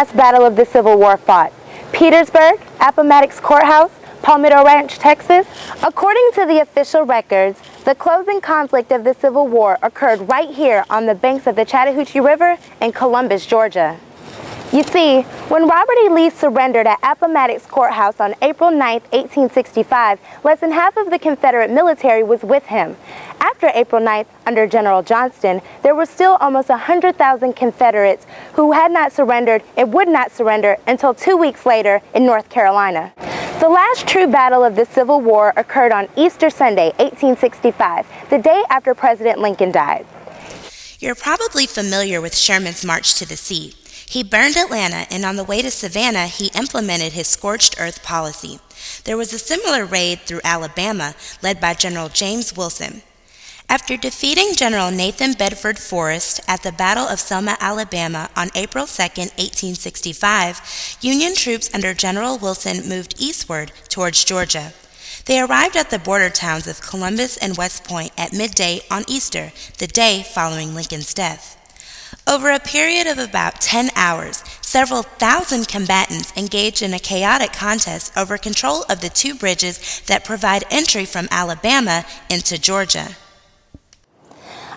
last battle of the Civil War fought? Petersburg, Appomattox Courthouse, Palmetto Ranch, Texas? According to the official records, the closing conflict of the Civil War occurred right here on the banks of the Chattahoochee River in Columbus, Georgia. You see, when Robert E. Lee surrendered at Appomattox Courthouse on April 9, 1865, less than half of the Confederate military was with him. After April 9th, under General Johnston, there were still almost 100,000 Confederates who had not surrendered and would not surrender until 2 weeks later in North Carolina. The last true battle of the Civil War occurred on Easter Sunday, 1865, the day after President Lincoln died. You're probably familiar with Sherman's March to the Sea. He burned Atlanta, and on the way to Savannah, he implemented his scorched earth policy. There was a similar raid through Alabama, led by General James Wilson. After defeating General Nathan Bedford Forrest at the Battle of Selma, Alabama on April 2, 1865, Union troops under General Wilson moved eastward towards Georgia. They arrived at the border towns of Columbus and West Point at midday on Easter, the day following Lincoln's death. Over a period of about 10 hours, several thousand combatants engaged in a chaotic contest over control of the two bridges that provide entry from Alabama into Georgia.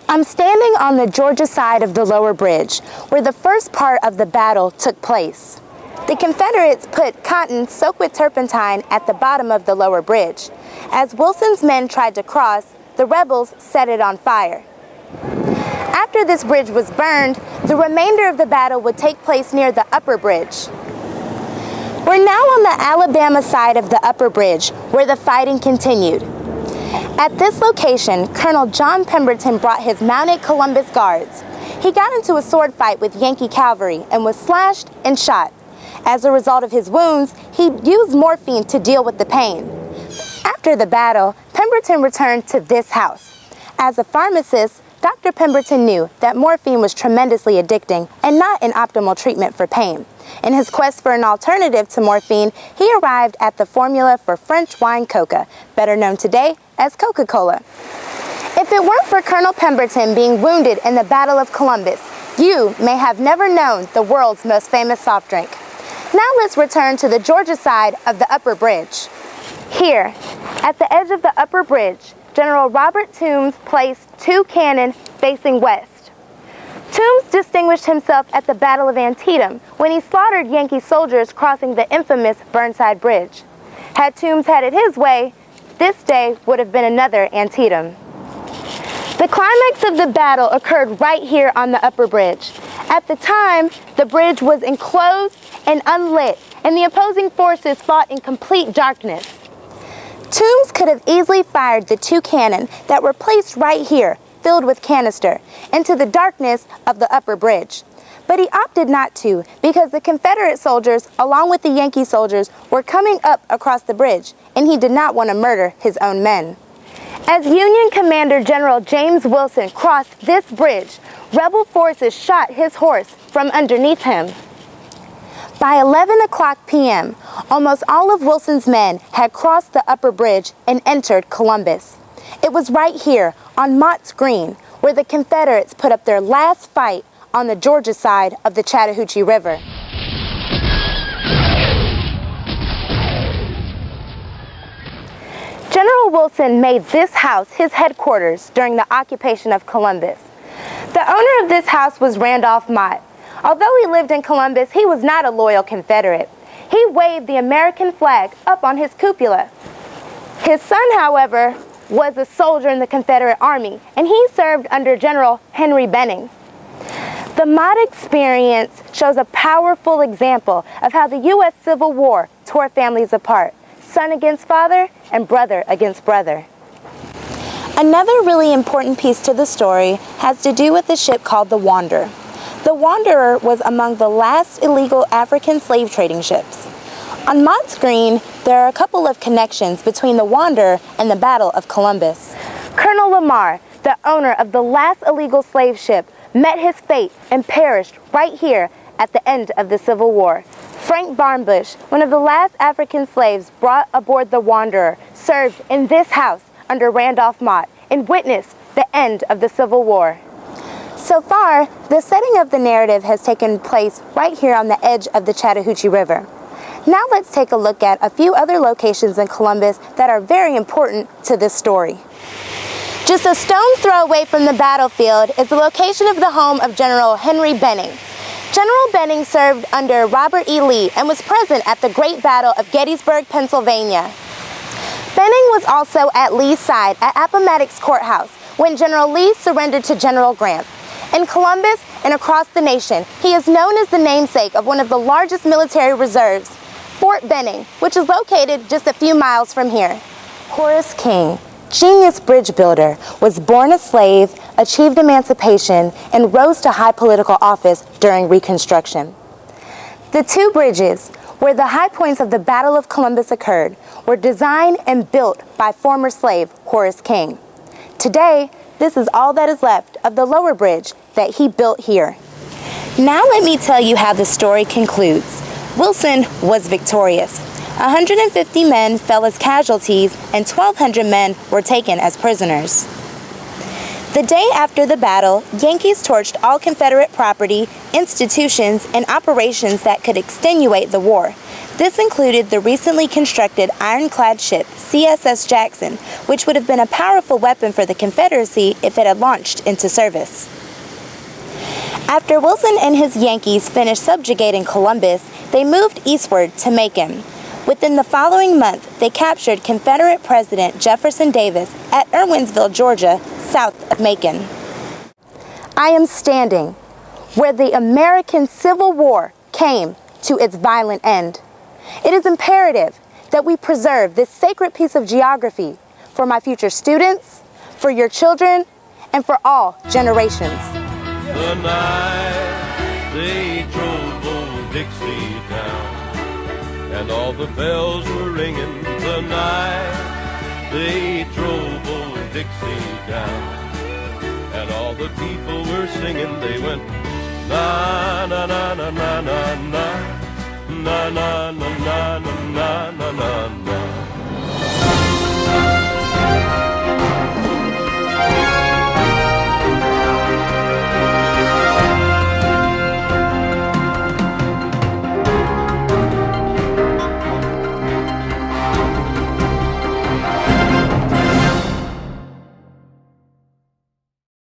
I'm standing on the Georgia side of the lower bridge, where the first part of the battle took place. The Confederates put cotton soaked with turpentine at the bottom of the lower bridge. As Wilson's men tried to cross, the rebels set it on fire. After this bridge was burned, the remainder of the battle would take place near the upper bridge. We're now on the Alabama side of the upper bridge, where the fighting continued. At this location, Colonel John Pemberton brought his mounted Columbus Guards. He got into a sword fight with Yankee cavalry and was slashed and shot. As a result of his wounds, he used morphine to deal with the pain. After the battle, Pemberton returned to this house. As a pharmacist, Dr. Pemberton knew that morphine was tremendously addicting and not an optimal treatment for pain. In his quest for an alternative to morphine, he arrived at the formula for French wine coca, better known today as Coca-Cola. If it weren't for Colonel Pemberton being wounded in the Battle of Columbus, you may have never known the world's most famous soft drink. Now let's return to the Georgia side of the upper bridge. Here, at the edge of the upper bridge, General Robert Toombs placed two cannon facing west. Toombs distinguished himself at the Battle of Antietam when he slaughtered Yankee soldiers crossing the infamous Burnside Bridge. Had Toombs had it his way, this day would have been another Antietam. The climax of the battle occurred right here on the upper bridge. At the time, the bridge was enclosed and unlit, and the opposing forces fought in complete darkness. Toombs could have easily fired the two cannon that were placed right here, filled with canister, into the darkness of the upper bridge. But he opted not to, because the Confederate soldiers, along with the Yankee soldiers, were coming up across the bridge, and he did not want to murder his own men. As Union Commander General James Wilson crossed this bridge, rebel forces shot his horse from underneath him. By 11 o'clock p.m., almost all of Wilson's men had crossed the upper bridge and entered Columbus. It was right here on Mott's Green where the Confederates put up their last fight on the Georgia side of the Chattahoochee River. General Wilson made this house his headquarters during the occupation of Columbus. The owner of this house was Randolph Mott. Although he lived in Columbus, he was not a loyal Confederate. He waved the American flag up on his cupola. His son, however, was a soldier in the Confederate Army, and he served under General Henry Benning. The Mott experience shows a powerful example of how the U.S. Civil War tore families apart, son against father and brother against brother. Another really important piece to the story has to do with the ship called the Wanderer. The Wanderer was among the last illegal African slave trading ships. On Mott's Green, there are a couple of connections between the Wanderer and the Battle of Columbus. Colonel Lamar, the owner of the last illegal slave ship, met his fate and perished right here at the end of the Civil War. Frank Barnbush, one of the last African slaves brought aboard the Wanderer, served in this house under Randolph Mott and witnessed the end of the Civil War. So far, the setting of the narrative has taken place right here on the edge of the Chattahoochee River. Now let's take a look at a few other locations in Columbus that are very important to this story. Just a stone's throw away from the battlefield is the location of the home of General Henry Benning. General Benning served under Robert E. Lee and was present at the Great Battle of Gettysburg, Pennsylvania. Benning was also at Lee's side at Appomattox Courthouse when General Lee surrendered to General Grant. In Columbus and across the nation, he is known as the namesake of one of the largest military reserves, Fort Benning, which is located just a few miles from here. Horace King, genius bridge builder, was born a slave, achieved emancipation, and rose to high political office during Reconstruction. The two bridges, where the high points of the Battle of Columbus occurred, were designed and built by former slave Horace King. Today, this is all that is left of the lower bridge that he built here. Now let me tell you how the story concludes. Wilson was victorious. 150 men fell as casualties and 1,200 men were taken as prisoners. The day after the battle, Yankees torched all Confederate property, institutions, and operations that could extenuate the war. This included the recently constructed ironclad ship CSS Jackson, which would have been a powerful weapon for the Confederacy if it had launched into service. After Wilson and his Yankees finished subjugating Columbus, they moved eastward to Macon. Within the following month, they captured Confederate President Jefferson Davis at Irwinsville, Georgia, south of Macon. I am standing where the American Civil War came to its violent end. It is imperative that we preserve this sacred piece of geography for my future students, for your children, and for all generations. The night they drove old Dixie down, and all the bells were ringing. The night they drove old Dixie down, and all the people were singing. They went na na na na na na na na na na na na na na.